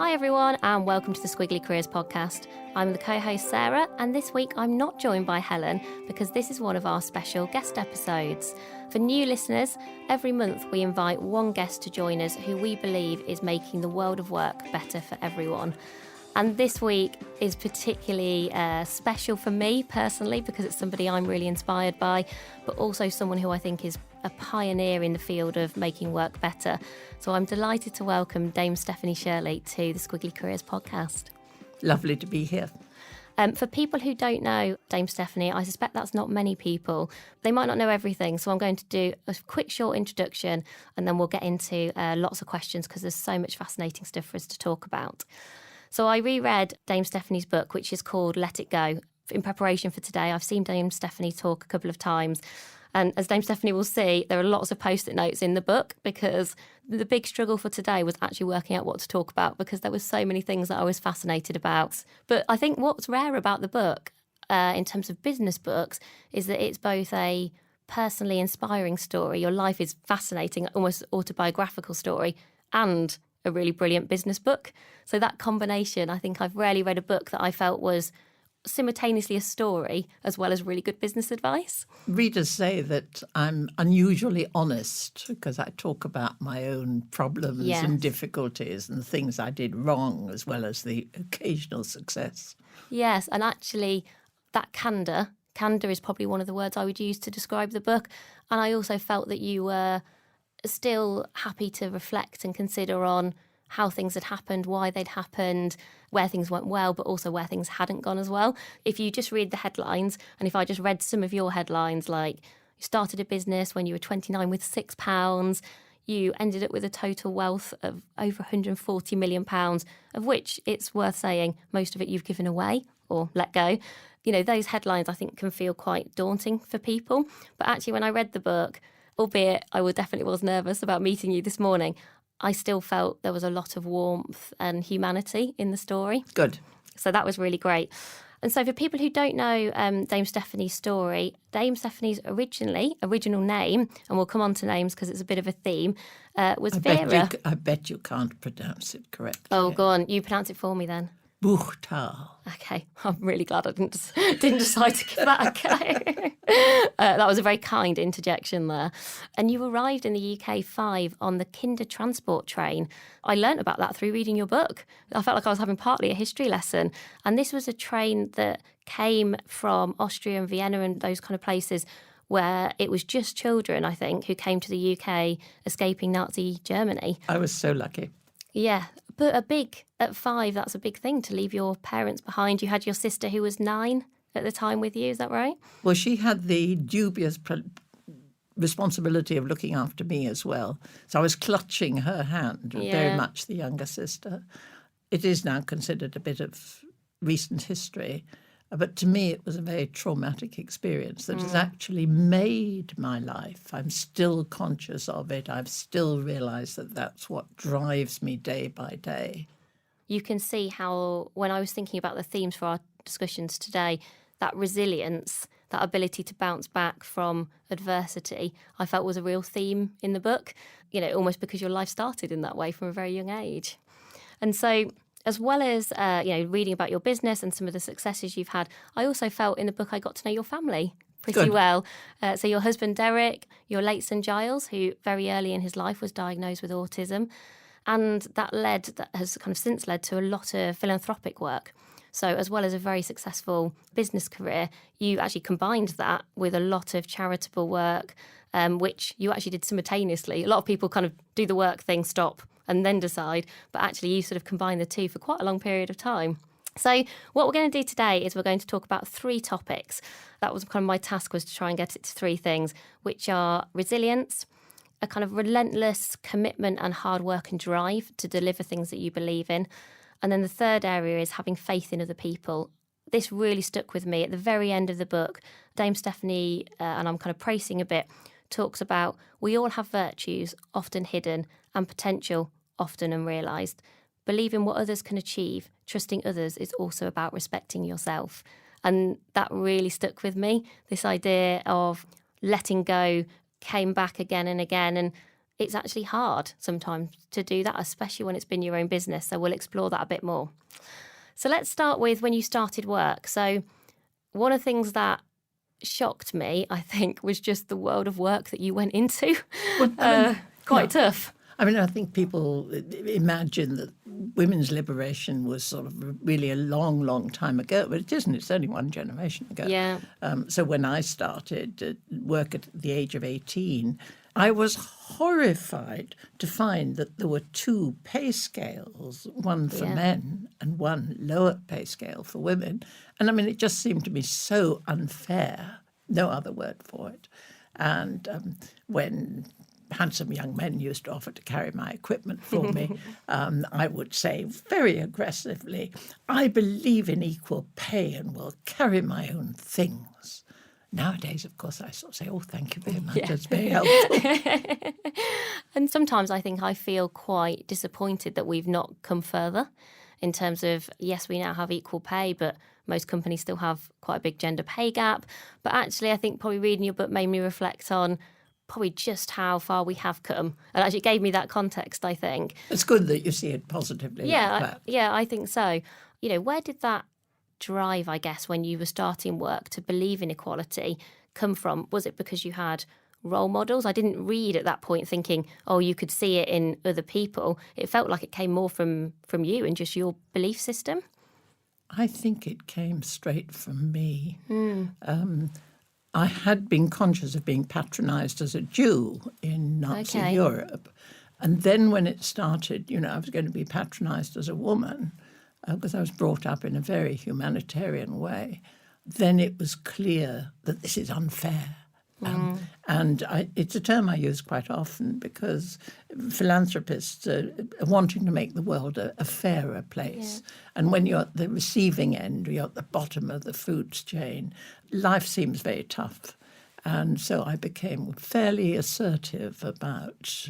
Hi everyone and welcome to the Squiggly Careers podcast. I'm the co-host Sarah and this week I'm not joined by Helen because this is one of our special guest episodes. For new listeners, every month we invite one guest to join us who we believe is making the world of work better for everyone. And this week is particularly special for me personally because it's somebody I'm really inspired by, but also someone who I think is a pioneer in the field of making work better. So I'm delighted to welcome Dame Stephanie Shirley to the Squiggly Careers podcast. Lovely to be here. For people who don't know Dame Stephanie, I suspect that's not many people. They might not know everything, so I'm going to do a quick short introduction and then we'll get into lots of questions because there's so much fascinating stuff for us to talk about. So I reread Dame Stephanie's book, which is called Let It Go. In preparation for today, I've seen Dame Stephanie talk a couple of times. And as Dame Stephanie will see, there are lots of post-it notes in the book because the big struggle for today was actually working out what to talk about because there were so many things that I was fascinated about. But I think what's rare about the book, in terms of business books, is that it's both a personally inspiring story. Your life is fascinating, almost autobiographical story, and a really brilliant business book. So that combination, I think I've rarely read a book that I felt was simultaneously a story as well as really good business advice. Readers say that I'm unusually honest because I talk about my own problems and difficulties and things I did wrong as well as the occasional success. Yes, and actually that candour is probably one of the words I would use to describe the book. And I also felt that you were still happy to reflect and consider on how things had happened, why they'd happened, where things went well, but also where things hadn't gone as well. If you just read the headlines, and if I just read some of your headlines, like you started a business when you were 29 with £6, you ended up with a total wealth of over £140 million, of which it's worth saying most of it you've given away or let go. You know, those headlines I think can feel quite daunting for people. But actually when I read the book, albeit I definitely was nervous about meeting you this morning, I still felt there was a lot of warmth and humanity in the story. Good. So that was really great. And so for people who don't know Dame Stephanie's story, Dame Stephanie's original name, and we'll come on to names because it's a bit of a theme, was Vera. I bet you can't pronounce it correctly. Oh, go on. You pronounce it for me then. Buchtal. Okay, I'm really glad I didn't decide to give that a go. That was a very kind interjection there. And you arrived in the UK 5 on the Kinder Transport train. I learnt about that through reading your book. I felt like I was having partly a history lesson. And this was a train that came from Austria and Vienna and those kind of places where it was just children, I think, who came to the UK escaping Nazi Germany. I was so lucky. Yeah, but at 5, that's a big thing to leave your parents behind. You had your sister who was 9 at the time with you, is that right? Well, she had the dubious responsibility of looking after me as well. So I was clutching her hand, very much the younger sister. It is now considered a bit of recent history. But to me, it was a very traumatic experience that has actually made my life. I'm still conscious of it. I've still realised that that's what drives me day by day. You can see how, when I was thinking about the themes for our discussions today, that resilience, that ability to bounce back from adversity, I felt was a real theme in the book, you know, almost because your life started in that way from a very young age. And so, as well as reading about your business and some of the successes you've had, I also felt in the book I got to know your family pretty well. So your husband, Derek, your late son, Giles, who very early in his life was diagnosed with autism. And that has kind of since led to a lot of philanthropic work. So as well as a very successful business career, you actually combined that with a lot of charitable work, which you actually did simultaneously. A lot of people kind of do the work thing, stop, and then decide. But actually you sort of combine the two for quite a long period of time. So what we're going to do today is we're going to talk about 3 topics. That was kind of my task, was to try and get it to 3 things, which are resilience, a kind of relentless commitment and hard work and drive to deliver things that you believe in. And then the third area is having faith in other people. This really stuck with me. At the very end of the book, Dame Stephanie, and I'm kind of praising a bit, talks about we all have virtues, often hidden, and potential, often unrealised. Believing what others can achieve, trusting others is also about respecting yourself. And that really stuck with me, this idea of letting go came back again and again. And it's actually hard sometimes to do that, especially when it's been your own business. So we'll explore that a bit more. So let's start with when you started work. So one of the things that shocked me, I think, was just the world of work that you went into. Well, quite tough. I mean, I think people imagine that women's liberation was sort of really a long, long time ago, but it isn't. It's only one generation ago. Yeah. So when I started work at the age of 18, I was horrified to find that there were two pay scales, one for men and one lower pay scale for women. And I mean, it just seemed to me so unfair, no other word for it. And when handsome young men used to offer to carry my equipment for me, I would say very aggressively, I believe in equal pay and will carry my own things. Nowadays, of course, I sort of say, oh, thank you very much. Yeah. That's very helpful. And sometimes I think I feel quite disappointed that we've not come further in terms of, yes, we now have equal pay, but most companies still have quite a big gender pay gap. But actually, I think probably reading your book made me reflect on probably just how far we have come. And actually gave me that context, I think. It's good that you see it positively. Yeah, like that. Yeah, I think so. You know, where did that drive, I guess, when you were starting work to believe in equality come from? Was it because you had role models? I didn't read at that point thinking, oh, you could see it in other people. It felt like it came more from you and just your belief system. I think it came straight from me. I had been conscious of being patronised as a Jew in Nazi Europe. And then when it started, you know, I was going to be patronised as a woman because I was brought up in a very humanitarian way. Then it was clear that this is unfair. And it's a term I use quite often because philanthropists are wanting to make the world a fairer place. Yeah. And when you're at the receiving end, you're at the bottom of the food chain, life seems very tough. And so I became fairly assertive about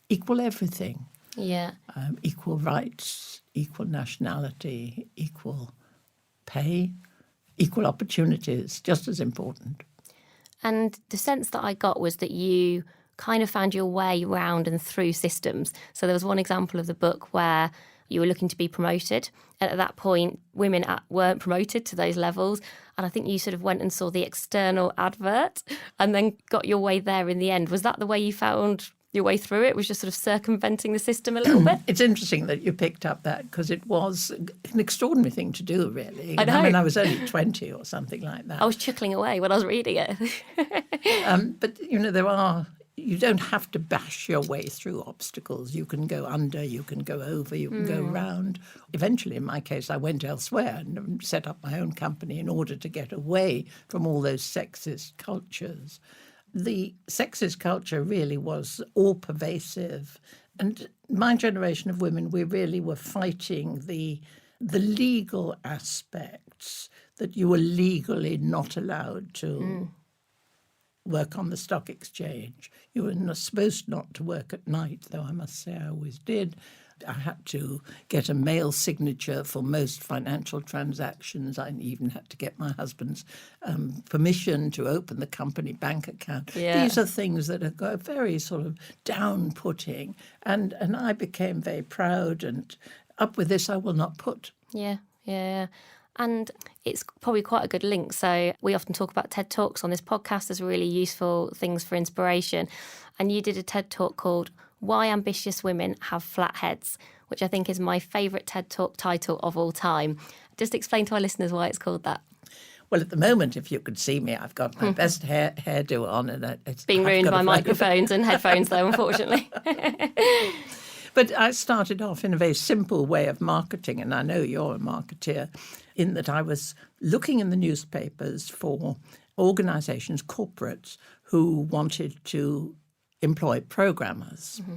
equal everything. Yeah. Equal rights, equal nationality, equal pay, equal opportunities, just as important. And the sense that I got was that you kind of found your way around and through systems. So there was one example of the book where you were looking to be promoted. And at that point, women weren't promoted to those levels. And I think you sort of went and saw the external advert and then got your way there in the end. Was that the way you found your way through it? Was just sort of circumventing the system a little bit? It's interesting that you picked up that because it was an extraordinary thing to do, really. I know. I mean, I was only 20 or something like that. I was chuckling away when I was reading it. But, you know, you don't have to bash your way through obstacles. You can go under, you can go over, you can go round. Eventually, in my case, I went elsewhere and set up my own company in order to get away from all those sexist cultures. The sexist culture really was all-pervasive. And my generation of women, we really were fighting the legal aspects that you were legally not allowed to work on the stock exchange. You were supposed not to work at night, though I must say I always did. I had to get a mail signature for most financial transactions. I even had to get my husband's permission to open the company bank account. Yeah. These are things that are very sort of down-putting. And I became very proud and up with this I will not put. Yeah. And it's probably quite a good link. So we often talk about TED Talks on this podcast as really useful things for inspiration. And you did a TED Talk called Why Ambitious Women Have Flat Heads, which I think is my favourite TED Talk title of all time. Just explain to our listeners why it's called that. Well, at the moment, if you could see me, I've got my best hairdo on. And it's being ruined by microphones and headphones, though, unfortunately. But I started off in a very simple way of marketing, and I know you're a marketeer, in that I was looking in the newspapers for organisations, corporates, who wanted to employ programmers. Mm-hmm.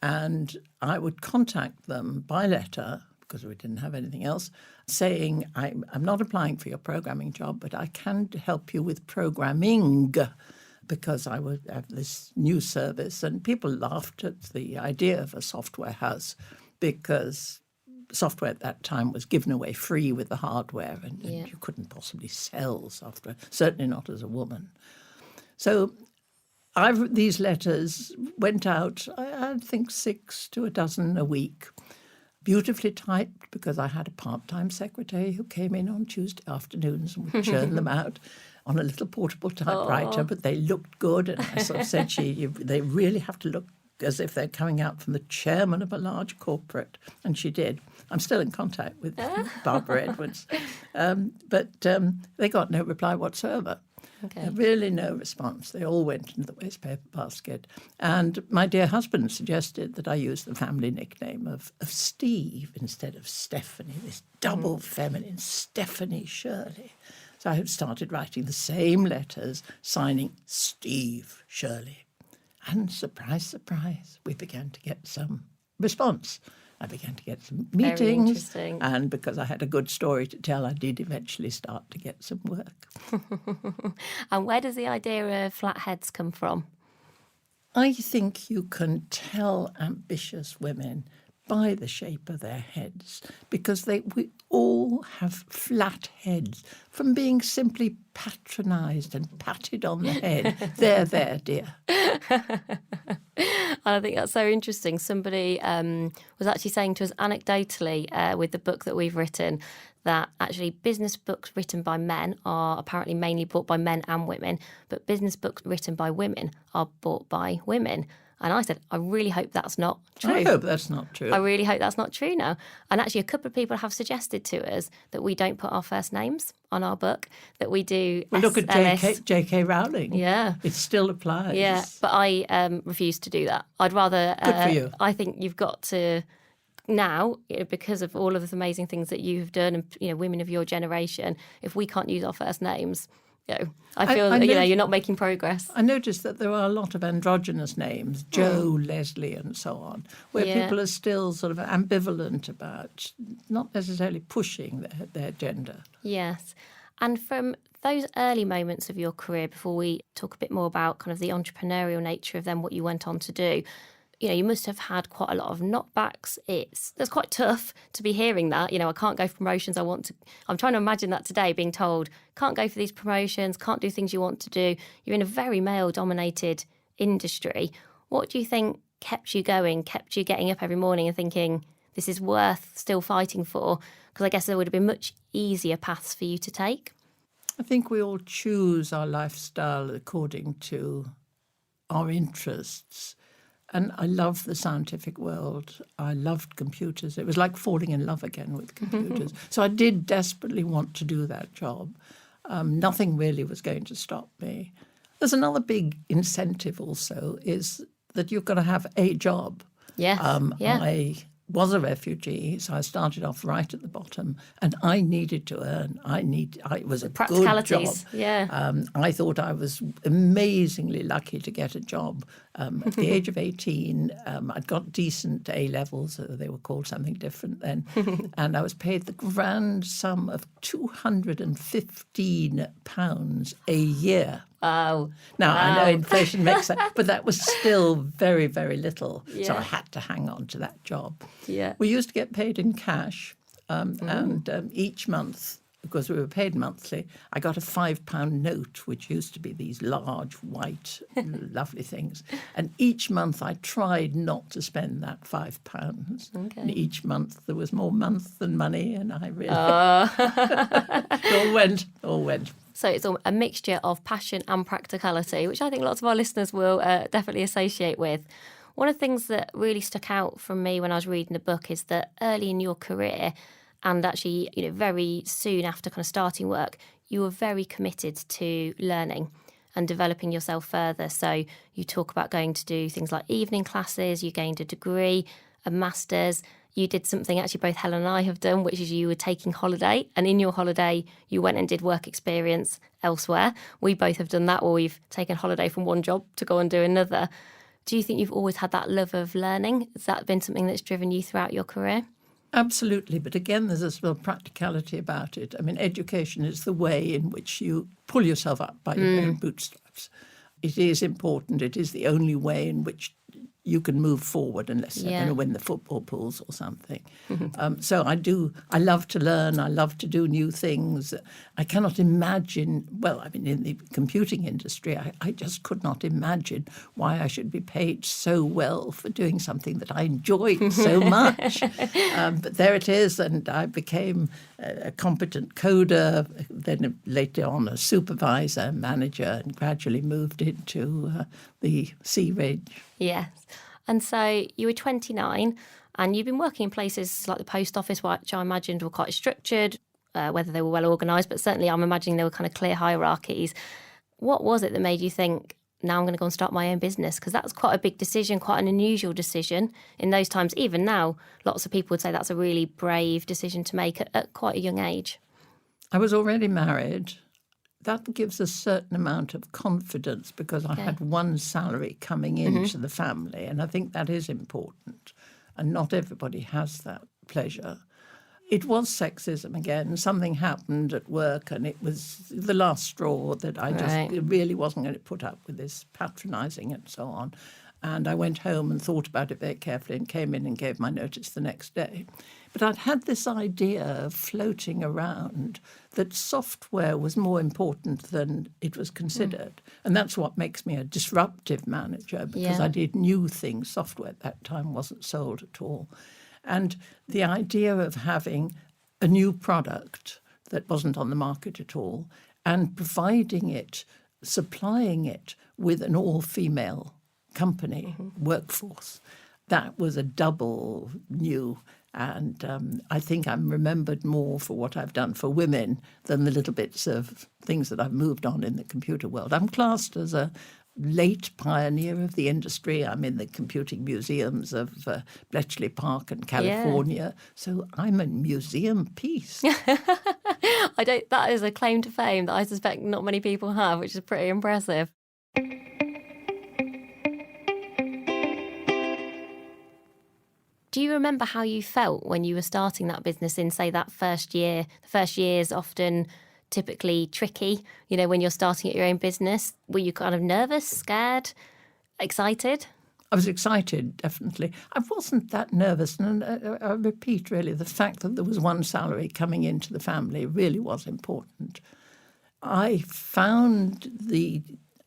And I would contact them by letter, because we didn't have anything else, saying, I'm not applying for your programming job, but I can help you with programming, because I would have this new service. And people laughed at the idea of a software house because software at that time was given away free with the hardware, and you couldn't possibly sell software, certainly not as a woman. So these letters went out, I think 6 to a dozen a week, beautifully typed, because I had a part-time secretary who came in on Tuesday afternoons and would churn them out on a little portable typewriter, but they looked good. And I sort of said, they really have to look as if they're coming out from the chairman of a large corporate. And she did. I'm still in contact with Barbara Edwards. But they got no reply whatsoever. Okay. Really no response. They all went into the wastepaper basket. And my dear husband suggested that I use the family nickname of Steve instead of Stephanie, this double feminine Stephanie Shirley. So I had started writing the same letters, signing Steve Shirley. And surprise, surprise, we began to get some response. I began to get some meetings. Very interesting. And because I had a good story to tell, I did eventually start to get some work. And where does the idea of flatheads come from? I think you can tell ambitious women by the shape of their heads, because we all have flat heads from being simply patronised and patted on the head. There, dear. I think that's so interesting. Somebody was actually saying to us anecdotally with the book that we've written that actually business books written by men are apparently mainly bought by men and women, but business books written by women are bought by women. And I said, I really hope that's not true. I hope that's not true. I really hope that's not true now. And actually, a couple of people have suggested to us that we don't put our first names on our book, that we do Well, look at SLS. J.K. Rowling. Yeah. It still applies. Yeah, but I refuse to do that. I'd rather... Good for you. I think you've got to... Now, because of all of the amazing things that you have done and, women of your generation, if we can't use our first names... I feel that you're not making progress. I noticed that there are a lot of androgynous names, Joe, Leslie and so on, where people are still sort of ambivalent about not necessarily pushing their gender. Yes. And from those early moments of your career, before we talk a bit more about kind of the entrepreneurial nature of then what you went on to do, you must have had quite a lot of knockbacks. That's quite tough to be hearing that. I can't go for promotions. I'm trying to imagine that today, being told, can't go for these promotions, can't do things you want to do. You're in a very male-dominated industry. What do you think kept you going, kept you getting up every morning and thinking, this is worth still fighting for? Because I guess there would have been much easier paths for you to take. I think we all choose our lifestyle according to our interests. And I love the scientific world. I loved computers. It was like falling in love again with computers. So I did desperately want to do that job. Nothing really was going to stop me. There's another big incentive also, is that you've got to have a job. Yes. I was a refugee, so I started off right at the bottom, and I needed to earn. It was a good job. Yeah. I thought I was amazingly lucky to get a job. At the age of 18, I'd got decent A-levels, they were called something different then, and I was paid the grand sum of £215 a year. Wow. Now, I know inflation makes that, but that was still very, very little. Yeah. So I had to hang on to that job. Yeah. We used to get paid in cash, and each month, because we were paid monthly, I got a £5 note, which used to be these large, white, lovely things. And each month I tried not to spend that £5. Okay. And each month there was more month than money, and I really... it all went. So it's a mixture of passion and practicality, which I think lots of our listeners will definitely associate with. One of the things that really stuck out from me when I was reading the book is that early in your career, and actually, very soon after kind of starting work, you were very committed to learning and developing yourself further. So you talk about going to do things like evening classes, you gained a degree, a master's. You did something actually both Helen and I have done, which is you were taking holiday. And in your holiday, you went and did work experience elsewhere. We both have done that, where we've taken holiday from one job to go and do another. Do you think you've always had that love of learning? Has that been something that's driven you throughout your career? Absolutely. But again, there's a sort of practicality about it. I mean, education is the way in which you pull yourself up by your own bootstraps. It is important. It is the only way in which you can move forward unless they're going to win the football pools or something. So I love to learn. I love to do new things. I cannot imagine, in the computing industry, I just could not imagine why I should be paid so well for doing something that I enjoyed so much. But there it is, and I became a competent coder, then later on a supervisor, manager, and gradually moved into the C range. Yes. And so you were 29 and you've been working in places like the post office, which I imagined were quite structured, whether they were well organised, but certainly I'm imagining there were kind of clear hierarchies. What was it that made you think, now I'm going to go and start my own business? Because that's quite a big decision, quite an unusual decision in those times. Even now, lots of people would say that's a really brave decision to make at quite a young age. I was already married. That gives a certain amount of confidence because I had one salary coming into the family, and I think that is important. And not everybody has that pleasure. It was sexism again. Something happened at work, and it was the last straw that I just really wasn't going to put up with this patronising and so on. And I went home and thought about it very carefully and came in and gave my notice the next day. But I'd had this idea floating around that software was more important than it was considered. And that's what makes me a disruptive manager, because I did new things. Software at that time wasn't sold at all. And the idea of having a new product that wasn't on the market at all and providing it, supplying it with an all-female company workforce, that was a double new. And I think I'm remembered more for what I've done for women than the little bits of things that I've moved on in the computer world. I'm classed as a late pioneer of the industry. I'm in the computing museums of Bletchley Park and California. So I'm a museum piece. That is a claim to fame that I suspect not many people have, which is pretty impressive. Do you remember how you felt when you were starting that business in, say, that first year? The first year is often typically tricky, when you're starting at your own business. Were you kind of nervous, scared, excited? I was excited, definitely. I wasn't that nervous. And I repeat, really, the fact that there was one salary coming into the family really was important. I found the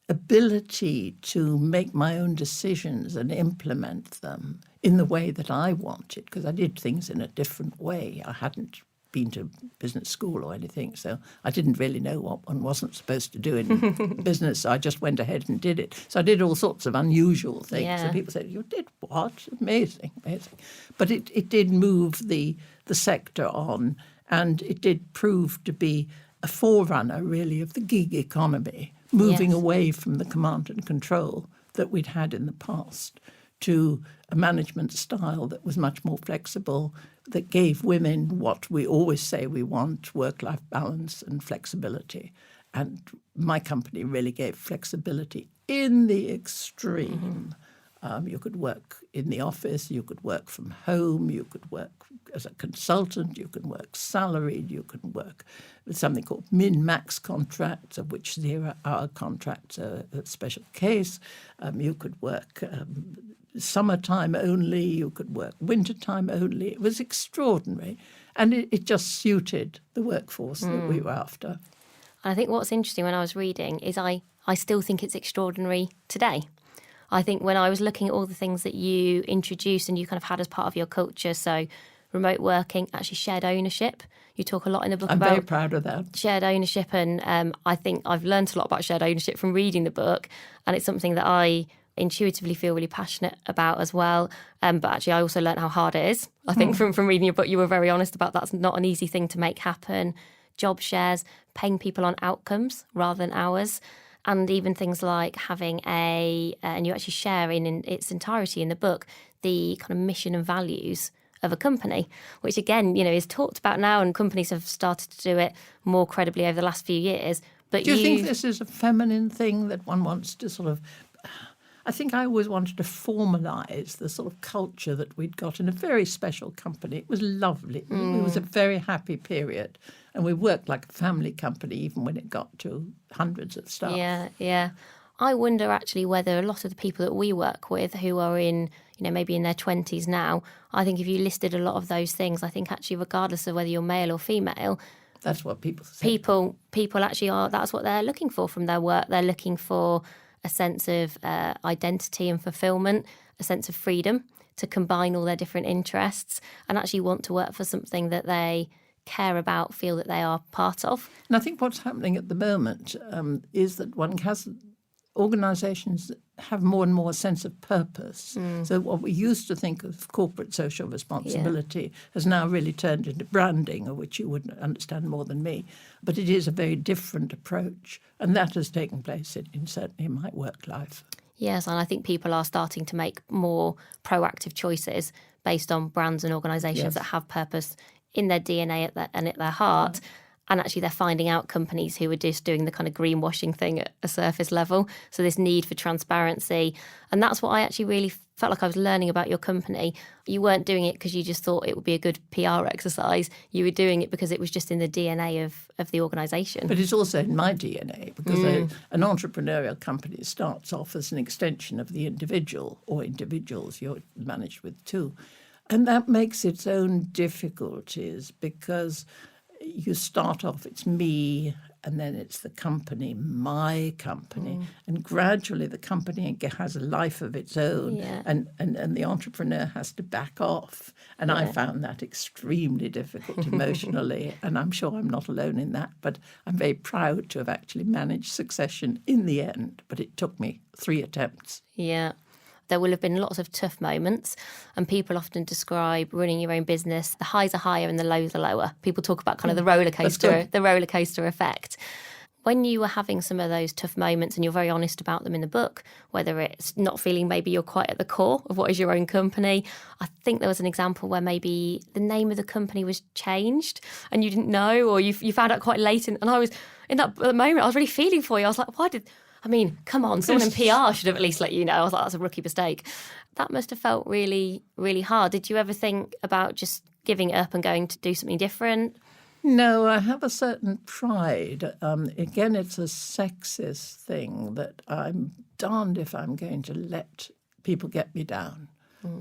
ability to make my own decisions and implement them in the way that I wanted, because I did things in a different way. I hadn't been to business school or anything, so I didn't really know what one wasn't supposed to do in business. So I just went ahead and did it. So I did all sorts of unusual things. Yeah. And people said, "You did what? Amazing, amazing." But it did move the sector on, and it did prove to be a forerunner, really, of the gig economy, moving away from the command and control that we'd had in the past to a management style that was much more flexible, that gave women what we always say we want, work-life balance and flexibility. And my company really gave flexibility in the extreme. You could work in the office, you could work from home, you could work as a consultant, you can work salaried, you can work with something called min-max contracts, of which 0-hour contracts are a special case. You could work summertime only, you could work wintertime only. It was extraordinary. And it just suited the workforce that we were after. I think what's interesting when I was reading is I still think it's extraordinary today. I think when I was looking at all the things that you introduced and you kind of had as part of your culture, so remote working, actually shared ownership. You talk a lot in the book about... I'm very proud of that. Shared ownership, and I think I've learned a lot about shared ownership from reading the book, and it's something that I intuitively feel really passionate about as well. But actually I also learned how hard it is. I think from reading your book, you were very honest about that's not an easy thing to make happen. Job shares, paying people on outcomes rather than hours. And even things like having and you actually share in its entirety in the book, the kind of mission and values of a company, which again, is talked about now, and companies have started to do it more credibly over the last few years. But do you think this is a feminine thing that one wants to sort of... I think I always wanted to formalise the sort of culture that we'd got in a very special company. It was lovely. It was a very happy period. And we worked like a family company even when it got to hundreds of staff. Yeah. I wonder actually whether a lot of the people that we work with who are in, maybe in their 20s now, I think if you listed a lot of those things, I think actually regardless of whether you're male or female, that's what people say. People actually are, that's what they're looking for from their work. They're looking for a sense of identity and fulfillment, a sense of freedom to combine all their different interests and actually want to work for something that they care about, feel that they are part of. And I think what's happening at the moment is that organisations have more and more sense of purpose. So what we used to think of corporate social responsibility has now really turned into branding, of which you would understand more than me. But it is a very different approach, and that has taken place certainly in my work life. Yes, and I think people are starting to make more proactive choices based on brands and organisations that have purpose in their DNA and at their heart. And actually they're finding out companies who are just doing the kind of greenwashing thing at a surface level. So this need for transparency. And that's what I actually really felt like I was learning about your company. You weren't doing it because you just thought it would be a good PR exercise. You were doing it because it was just in the DNA of the organisation. But it's also in my DNA because an entrepreneurial company starts off as an extension of the individual or individuals you're managed with too. And that makes its own difficulties because you start off, it's me, and then it's the company, my company. And gradually the company has a life of its own and the entrepreneur has to back off. And I found that extremely difficult emotionally. And I'm sure I'm not alone in that. But I'm very proud to have actually managed succession in the end. But it took me 3 attempts. Yeah. There will have been lots of tough moments, and people often describe running your own business. The highs are higher and the lows are lower. People talk about kind of the roller coaster effect. When you were having some of those tough moments, and you're very honest about them in the book, whether it's not feeling maybe you're quite at the core of what is your own company. I think there was an example where maybe the name of the company was changed and you didn't know, or you found out quite late. And I was in that moment, I was really feeling for you. I was like, come on, someone in PR should have at least let you know. I was like, that's a rookie mistake. That must have felt really, really hard. Did you ever think about just giving it up and going to do something different? No, I have a certain pride. Again, it's a sexist thing that I'm darned if I'm going to let people get me down.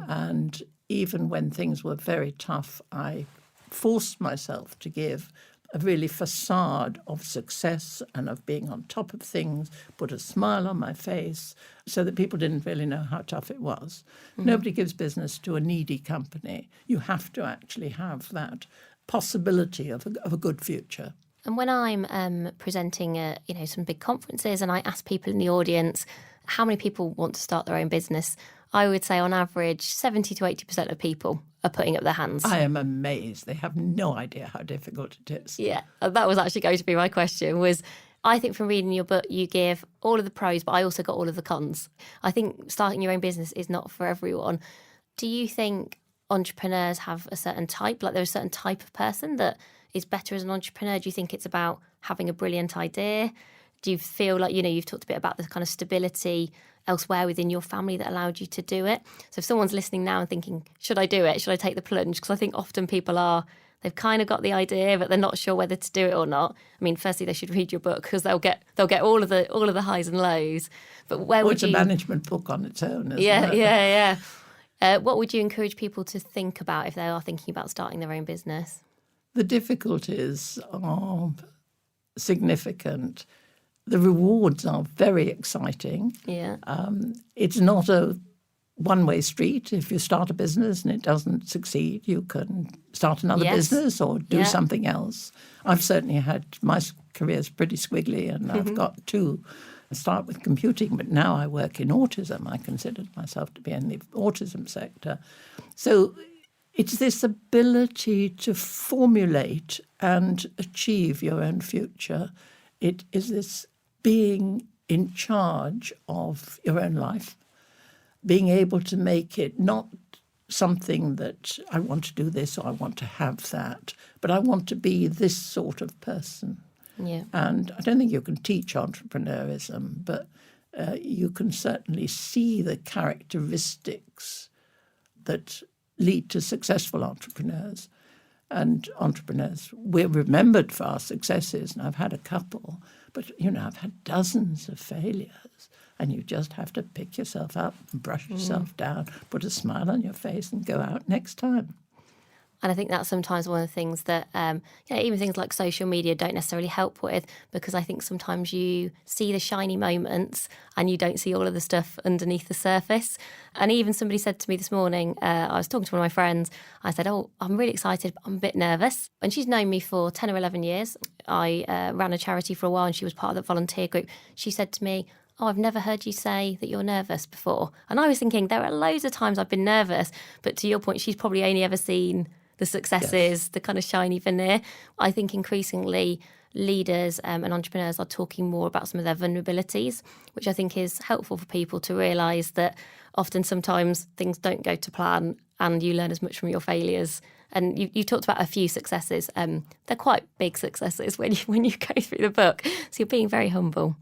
And even when things were very tough, I forced myself to give a really facade of success and of being on top of things, put a smile on my face so that people didn't really know how tough it was. Nobody gives business to a needy company. You have to actually have that possibility of a good future. And when I'm presenting at some big conferences and I ask people in the audience how many people want to start their own business, I would say on average 70 to 80% of people are putting up their hands. I am amazed. They have no idea how difficult it is. Yeah, that was actually going to be my question. I think from reading your book, you give all of the pros, but I also got all of the cons. I think starting your own business is not for everyone. Do you think entrepreneurs have a certain type, like there's a certain type of person that is better as an entrepreneur? Do you think it's about having a brilliant idea? Do you feel like, you've talked a bit about the kind of stability elsewhere within your family that allowed you to do it? So if someone's listening now and thinking, should I do it? Should I take the plunge? Because I think often they've kind of got the idea, but they're not sure whether to do it or not. I mean, firstly, they should read your book because they'll get all of the highs and lows. But it's a management book on its own, isn't it? Yeah. What would you encourage people to think about if they are thinking about starting their own business? The difficulties are significant. The rewards are very exciting. Yeah. It's not a one-way street. If you start a business and it doesn't succeed, you can start another business or do something else. I've certainly had, my career's pretty squiggly and I've got to start with computing, but now I work in autism. I considered myself to be in the autism sector. So it's this ability to formulate and achieve your own future. It is this being in charge of your own life, being able to make it not something that I want to do this or I want to have that, but I want to be this sort of person. Yeah. And I don't think you can teach entrepreneurism, but you can certainly see the characteristics that lead to successful entrepreneurs. And entrepreneurs, we're remembered for our successes, and I've had a couple, But, I've had dozens of failures, and you just have to pick yourself up and brush yourself down, put a smile on your face and go out next time. And I think that's sometimes one of the things that, even things like social media don't necessarily help with, because I think sometimes you see the shiny moments and you don't see all of the stuff underneath the surface. And even somebody said to me this morning, I was talking to one of my friends, I said, I'm really excited, but I'm a bit nervous. And she's known me for 10 or 11 years. I ran a charity for a while and she was part of the volunteer group. She said to me, I've never heard you say that you're nervous before. And I was thinking, there are loads of times I've been nervous, but to your point, she's probably only ever seen the successes, yes, the kind of shiny veneer. I think increasingly leaders and entrepreneurs are talking more about some of their vulnerabilities, which I think is helpful for people to realise that often sometimes things don't go to plan and you learn as much from your failures. And you talked about a few successes. They're quite big successes when you go through the book. So you're being very humble.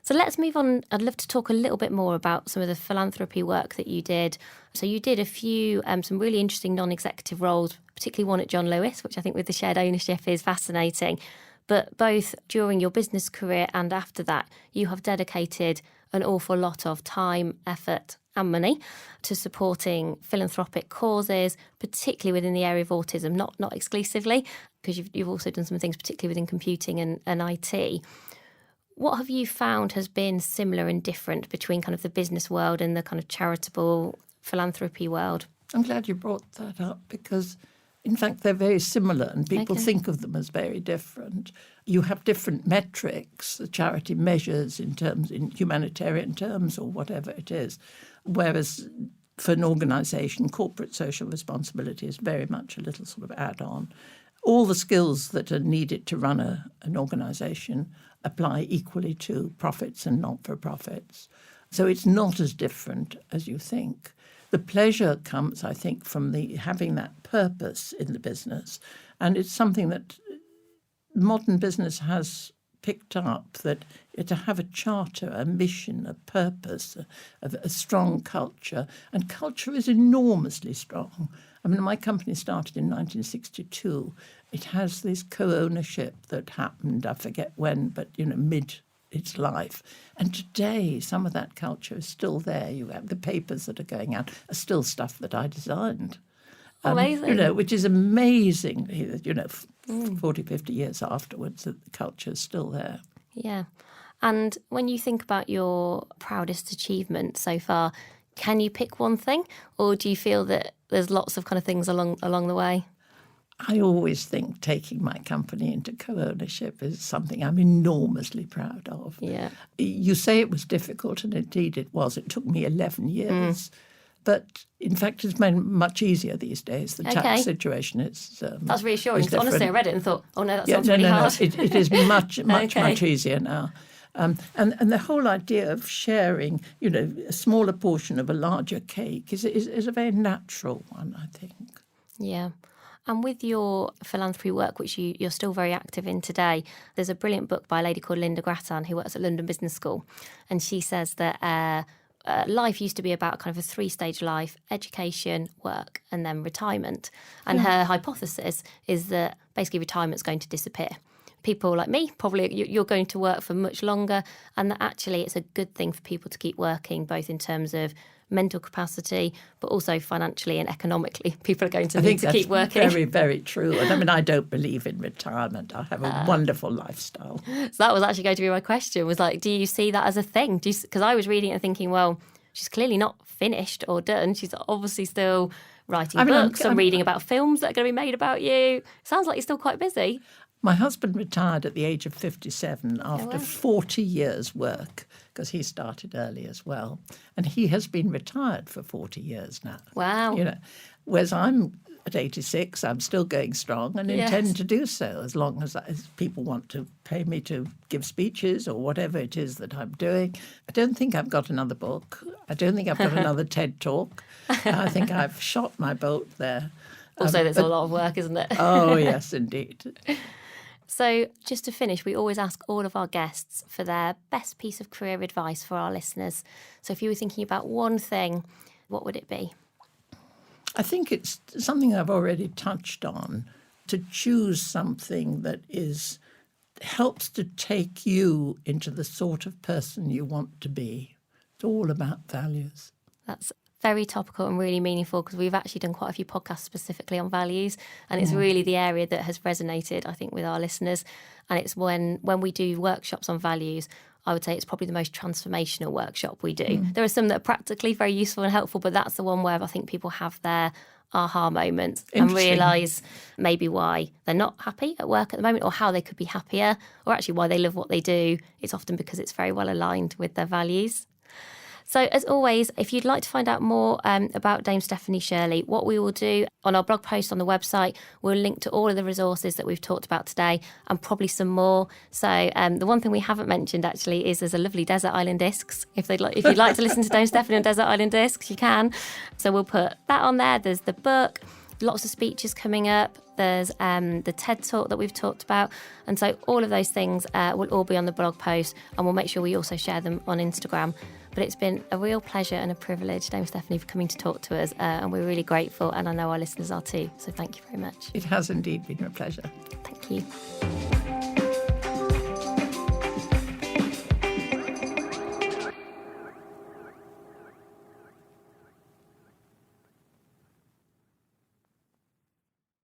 So let's move on. I'd love to talk a little bit more about some of the philanthropy work that you did. So you did a few, some really interesting non-executive roles, particularly one at John Lewis, which I think with the shared ownership is fascinating. But both during your business career and after that, you have dedicated an awful lot of time, effort and money to supporting philanthropic causes, particularly within the area of autism, not exclusively, because you've also done some things particularly within computing and IT. What have you found has been similar and different between kind of the business world and the kind of charitable philanthropy world? I'm glad you brought that up because, in fact, they're very similar and people think of them as very different. You have different metrics, the charity measures in humanitarian terms or whatever it is, whereas for an organisation, corporate social responsibility is very much a little sort of add-on. All the skills that are needed to run an organisation apply equally to profits and not-for-profits. So it's not as different as you think. The pleasure comes, I think, from having that purpose in the business. And it's something that modern business has picked up, that to have a charter, a mission, a purpose, a strong culture. And culture is enormously strong. I mean, my company started in 1962. It has this co-ownership that happened, I forget when, but, mid its life. And today, some of that culture is still there. You have the papers that are going out are still stuff that I designed. Amazing. Which is amazing, 40, 50 years afterwards, that the culture is still there. Yeah. And when you think about your proudest achievement so far, can you pick one thing? Or do you feel that there's lots of kind of things along the way? I always think taking my company into co-ownership is something I'm enormously proud of. Yeah. You say it was difficult, and indeed it was. It took me 11 years. But in fact, it's been much easier these days. The tax situation is that's reassuring. Because honestly, I read it and thought, oh no, that sounds really hard. It is much easier now. And the whole idea of sharing, a smaller portion of a larger cake is a very natural one, I think. Yeah. And with your philanthropy work, which you're still very active in today, there's a brilliant book by a lady called Linda Grattan, who works at London Business School. And she says that life used to be about kind of a 3-stage life: education, work, and then retirement. And her hypothesis is that basically retirement's going to disappear. People like me, probably you're going to work for much longer, and that actually it's a good thing for people to keep working, both in terms of mental capacity, but also financially and economically. People are going to need to keep working. Very, very true. And I mean, I don't believe in retirement. I have a wonderful lifestyle. So that was actually going to be my question, was like, do you see that as a thing? Because I was reading it and thinking, well, she's clearly not finished or done. She's obviously still writing books and reading about films that are going to be made about you. Sounds like you're still quite busy. My husband retired at the age of 57 after 40 years' work, because he started early as well. And he has been retired for 40 years now. Wow. Whereas I'm at 86, I'm still going strong and intend to do so as long as people want to pay me to give speeches or whatever it is that I'm doing. I don't think I've got another book. I don't think I've got another TED Talk. I think I've shot my bolt there. Also, there's a lot of work, isn't it? Oh, yes, indeed. So just to finish, we always ask all of our guests for their best piece of career advice for our listeners. So if you were thinking about one thing, what would it be? I think it's something I've already touched on, to choose something that is helps to take you into the sort of person you want to be. It's all about values. That's very topical and really meaningful, because we've actually done quite a few podcasts specifically on values, and it's really the area that has resonated, I think, with our listeners. And it's when we do workshops on values, I would say it's probably the most transformational workshop we do. There are some that are practically very useful and helpful, but that's the one where I think people have their aha moments and realise maybe why they're not happy at work at the moment, or how they could be happier, or actually why they love what they do. It's often because it's very well aligned with their values. So as always, if you'd like to find out more about Dame Stephanie Shirley, what we will do on our blog post on the website, we'll link to all of the resources that we've talked about today, and probably some more. So the one thing we haven't mentioned actually is there's a lovely Desert Island Discs. If you'd like to listen to Dame Stephanie on Desert Island Discs, you can. So we'll put that on there. There's the book, lots of speeches coming up. There's the TED Talk that we've talked about. And so all of those things will all be on the blog post, and we'll make sure we also share them on Instagram. But it's been a real pleasure and a privilege, Dame Stephanie, for coming to talk to us. And we're really grateful, and I know our listeners are too. So thank you very much. It has indeed been a pleasure. Thank you.